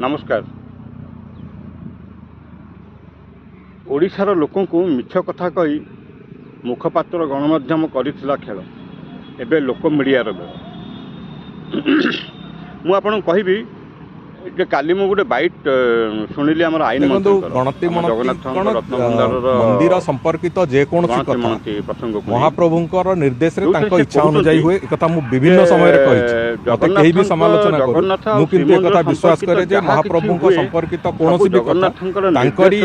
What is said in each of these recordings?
नमस्कार। ओडिशार लोकंकु मिछ कथा कही मुखपात्र गणमाध्यम करिथिला खेल एबे लोक मीडिया बेल मु आपन कहबी जे काली मु गोटे बाइट शुणिली आम आईन गणति मंदिर संपर्कित जेकोसी प्रसंग महाप्रभुंकर निर्देश रे तांको इच्छा अनुसार हुए एकथा मु विभिन्न समय रे कहिछि मते केही भी समालोचना करू मु किंतु एकथा विश्वास करे जे महाप्रभुंक संपर्कित कोनोसी भी कथा तांकरी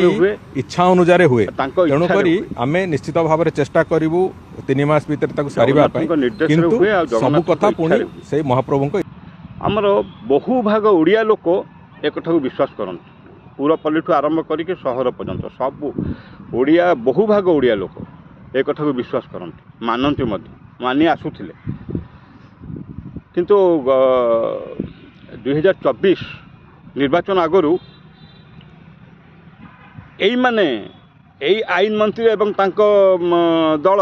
इच्छा अनुसार हुए तेणु करी आमे निश्चित भाव रे चेष्टा करिवु 3 मास भीतर ताको सारिबा पई किंतु सब कथा पुणी से महाप्रभुंक आमर बहु भाग ओडिया लोक एक विश्वास करते पुरपल्ली ठू आरंभ करके सहर पर्यंत सब ओडिया बहु भाग ओडिया लोक एक विश्वास करते मानती मानि आसुथिले किंतु 2024 निर्वाचन आगरू एई माने एई आईन मंत्री एवं तांको दल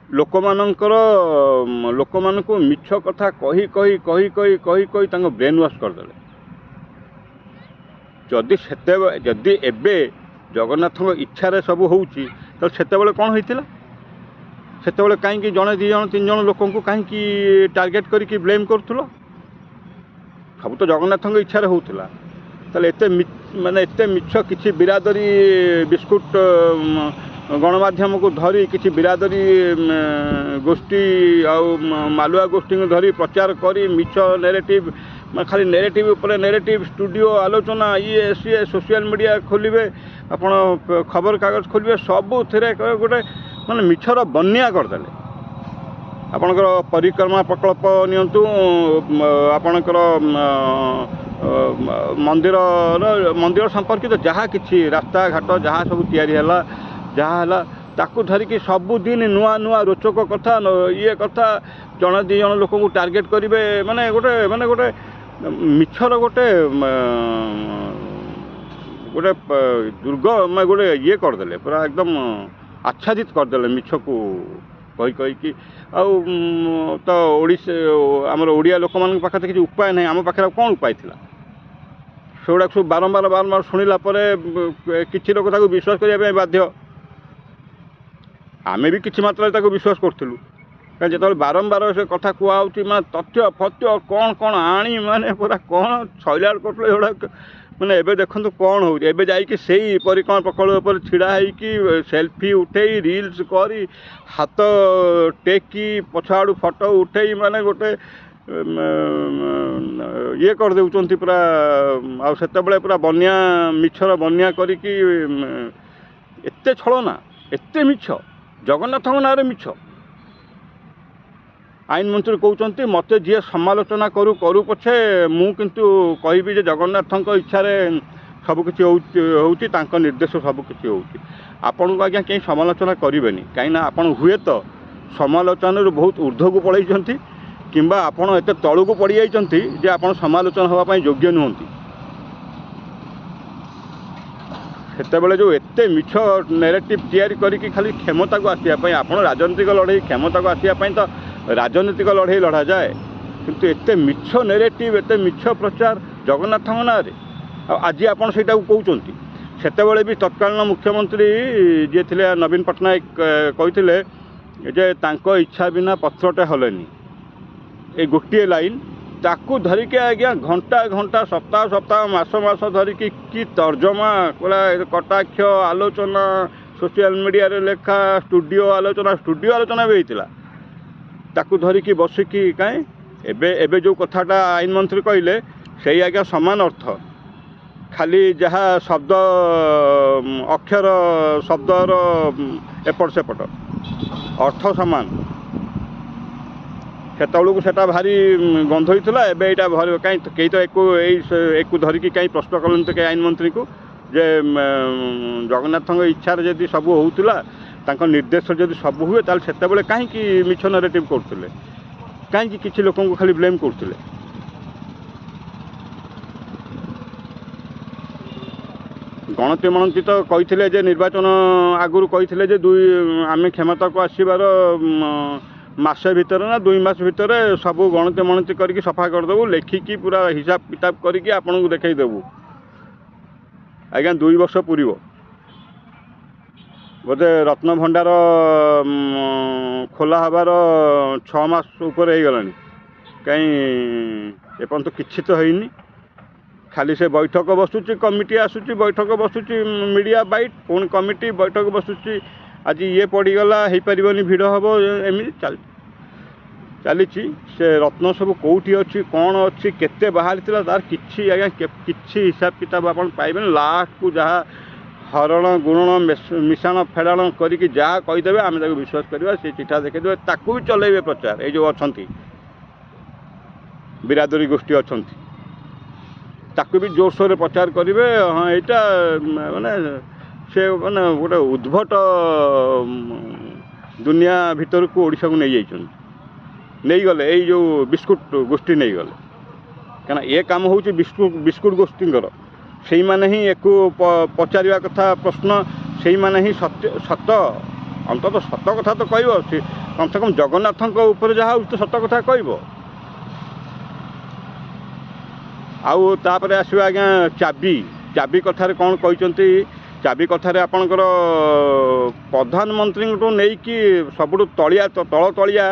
लोक मानक मिछ कथा कही कही कही कही कही कही तांको ब्रेन वाश करदेले जदि एबे जगन्नाथ इच्छा सब होउची तो सेतेबेले कौन होइतिला सेतेबेले कहीं जड़े 2 जण 3 जण लोक कहीं टार्गेट करके ब्लेम करूथलो सब तो जगन्नाथ इच्छा होउतिला ताले एते माने एते मिछ किछि बिरादरी बिस्कुट गणमाध्यम को धरी किसी बिरादरी गोष्ठी मालुआ गोष्ठी को धरी प्रचार करी मिछ नेरेटिव खाली नेरेटिव ऊपर नेरेटिव स्टूडियो आलोचना ये सी सोशल मीडिया खोलिए आपण खबर कागज खोलिए सबू थे गोटे माने मिछर बन्या करदे आपणकर परिक्रमा प्रकल्प नियंतु आपणकर मंदिर संपर्कित जहाँ किसी रास्ता घाट जहाँ सब तैयारी है जहाँ ताकू धरिकी सबुदिन नुआ नुआ रोचक कथा ये कथा जड़े 2 जण लोक को टार्गेट करेंगे माने गोटे मिछर गोटे गोटे दुर्ग गोटे ये करदे पूरा एकदम आच्छादित करदे मिछ को कही कही कि तो आमर ओडिया लोक मान पाखे किसी उपाय नहीं आम पाखे कौन उपाय थिला सेगुड़ा सब बारंबार बारंबार शुणिला किसी लोक विश्वास करने बाध्य आमे भी किसी मात्रा विश्वास करूँ कहीं जो बारंबार से कथा कहूँ मैं तथ्य फथ्य कौन कौन आनी माने पूरा कौन शैलार कटल एगुड़ा मैंने एवं देखो कौन हो से परिक्रमा प्रकल्प पर छिड़ा होगी सेल्फी उठे रील्स करी हाथ टेकी पछाड़ू फटो उठे माने गोटे ये कर देउचंती पूरा आते पूरा बन्या मिछर बन्या करिकी एते छलना एते मिछ जगन्नाथ ना मिछ आईन मंत्री कहते मत जी समालोचना करू करू पछे मु किंतु कहबी जगन्नाथ इच्छा सबकि हो निर्देश सबकि हो आपन को आज्ञा कहीं समालोचना करें कहीं आपन हुए तो समालोचन बहुत ऊर्ध्व को पलैंट किंबा आपन एत तलू को पड़ जाइए आपन समालोचना होगापाई योग्य नुहति सेतेबेले जो एते मिछ नेरेटिव तैयारी करिकी खाली क्षमता को आसापी आपन राजनीतिक लड़ाई क्षमता को आसापी तो राजनीतिक लड़ाई लड़ा जाए किंतु एते मिछ नेरेटिव एते मिछ प्रचार जगन्नाथ ना आज आपन सेटा कहउचंती सेतेबेले भी तत्कालीन मुख्यमंत्री जे थिले नवीन पट्टनायक कहिथिले जे तांको इच्छा बिना पत्रटे हलेनी ए गोटे लाइन ताकू धरिके आज्ञा घंटा घंटा सप्ताह सप्ताह मास मास धरिकी कि तर्जमा पूरा कटाक्ष आलोचना सोशल मीडिया रे लेखा स्टूडियो आलोचना भी होता ताकू धरिकी बसिकी कहीं एबे जो कथाटा आईन मंत्री कहले से आज्ञा समान अर्थ खाली जहाँ शब्द अक्षर शब्दर एपट सेपट अर्थ सामान सेतबू से भारी गंध होता है यहाँ कहीं तो एक धरिकी कहीं प्रश्न करें आईन मंत्री को जे जगन्नाथ इच्छा जदि सब होता निर्देश जदि सब हुए ताल से कहीं मिछ नरेटिव करते कहीं किसी लोक खाली ब्लेम करते गणति मणति तो कही निर्वाचन आगुरी कही आम क्षमता को आसबार मासे भितर ना 2 मास भितर सबू गणति मणति करके सफा करदेबू लेखिकी पूरा हिसाब किताब करके आपन को देखईदेबू आज्ञा 2 वर्ष पूर्व बोधे रत्न भंडार खोला हबार 6 मास ऊपर हो गलानी कहीं एपर्यंत किछि तो होइनी खाली से बैठक बसुची कमिटी आसुची बैठक बसुची मीडिया बाइट पुणी कमिटी बैठक बसुची आज ये पड़गला हो पारनि भिड़ हम एमती चली से रत्न सब कौटी अच्छी कौन अच्छी केते बाहरी तार किछि आज्ञा किछि हिसाब किताब आप पाइबे लास्ट को जहाँ हरण गुणन मिशाण फेड़ाण करके जहाँ कहीदेवे आम विश्वास करवा से चिठा देखीदेवे ताकू भी चलेबे प्रचार ये जो अच्छा बिरादरी गोष्ठी अच्छा ताकू भी जोरसोर प्रचार करेंगे हाँ यहाँ माने से माने गोटे उद्भट दुनिया भितर को ओडिशा को नहीं जाइछन नहीं गले ये जो बिस्कुट गोष्ठी नहीं गले क्या ये काम हूँ बिस्कुट गोष्ठींकर से मैंने ही एक पचार कथा प्रश्न से मैंने ही सत्य सत अंततः सत कथा तो कह कम से कम जगन्नाथ ऊपर जहाँ तो सत कथा कह आउ तापर आसवा आज्ञा चाबी कथार कौन कहते चाबी कथार आपणकर प्रधानमंत्री नहीं कि सबुठ तलिया तल तलिया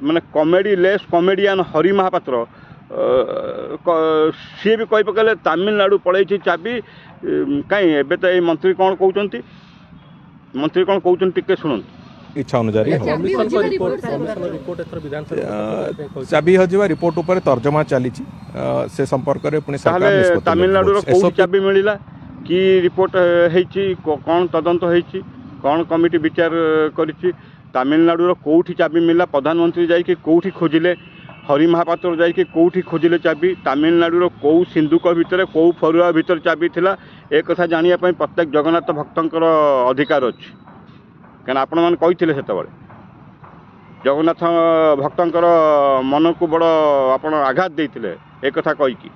माने comedy less comedian Hari Mahapatra सी भी कही पकड़े तमिलनाडु पलैछि चाबी कहीं एबे तो ये मंत्री कौन कहते मंत्री कौन कहते टिके शुणु इच्छा अनुसार चाबी हजिबा रिपोर्ट उपर तर्जमा चली से संपर्क रे पुणी सरकार तमिलनाडु रो चाबी मिलिला कि रिपोर्ट हेछि कौन तदंत हेछि कौन कमिटी विचार करिछि तमिलनाडु रो कोठी चाबी मिला प्रधानमंत्री जाइके कोठी खोजिले हरि महापात्र जाइके कोठी खोजिले चाबी तमिलनाडु रो कौ सिंधुक भितर कौ फरुआ भितर चाबी थिला एक कथा जानिया पई प्रत्येक जगन्नाथ भक्तंकर अधिकार अछि क्या आपण मैंने कही से जगन्नाथ भक्तंकर मन को बड़ आप आघात देते एक कथा कहीकि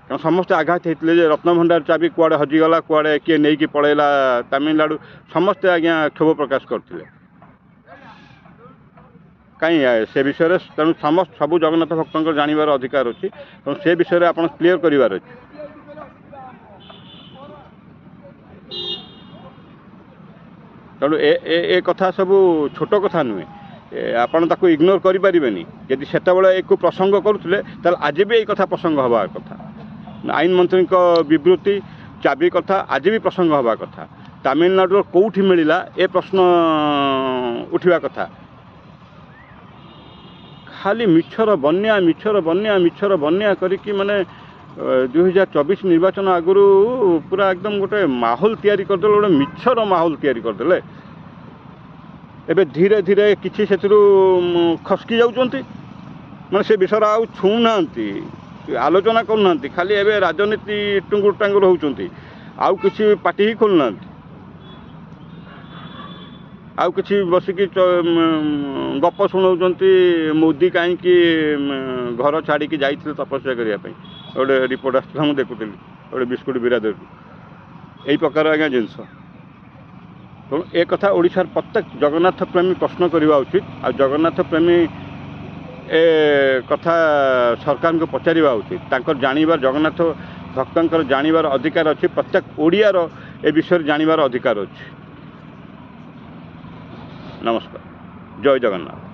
क्या समस्त आघात होते रत्नभंडार चाबी कुआड़े हजिगला कुआड़े किए नहीं कि पलैला तमिलनाडु समस्ते आज्ञा क्षोभ प्रकाश करते कहीं से विषय तेणु समस्त सबू जगन्नाथ भक्तंकर जानवर अधिकार अच्छी तेणु से विषय आप क्लीयर करार अच्छे तेणु ए कथा सब छोट कथा नुहे आपड़ ताको इग्नोर करें जदि से एक प्रसंग करुले आज भी यही कथा प्रसंग हवा कथा आईन मंत्री विवृत्ति चाबी कथा आज भी प्रसंग हवा कथा तमिलनाडु कौटी मिला ए प्रश्न उठा कथा खाली मिछर बन्या मिछर बन्या मिछर बन्या करिकी माने 2024 निर्वाचन आगुरी पूरा एकदम गोटे माहौल तैयारी करदे गोटे मिछर माहौल तैयारी करदे एबे धीरे धीरे किसी से खसकी जाउचंती माने से विषय आउ छूना आलोचना करना खाली एबे राजनीति टुंगुर टांगुर होउचंती आउ किसी पार्टी ही खोलना आउ किसी बसिकी गप शुणाउचंती मोदी कहीं घर छाड़ी जाइए तपस्या करने गोटे रिपोर्ट आसला मुझे देखुली गोटे बिस्कुट बिरादर यही प्रकार आज्ञा जिनस तेणु एक कथा ओडिशार प्रत्येक जगन्नाथ प्रेमी प्रश्न करवा उचित आ जगन्नाथ प्रेमी ए कथा सरकार को पचारिबा उचित तांकर जानिबार जगन्नाथ भक्तंकर जानिबार अधिकार अच्छी प्रत्येक ओडियार ए विषय जानिबार अधिकार अच्छी। नमस्कार, जय जगन्नाथ।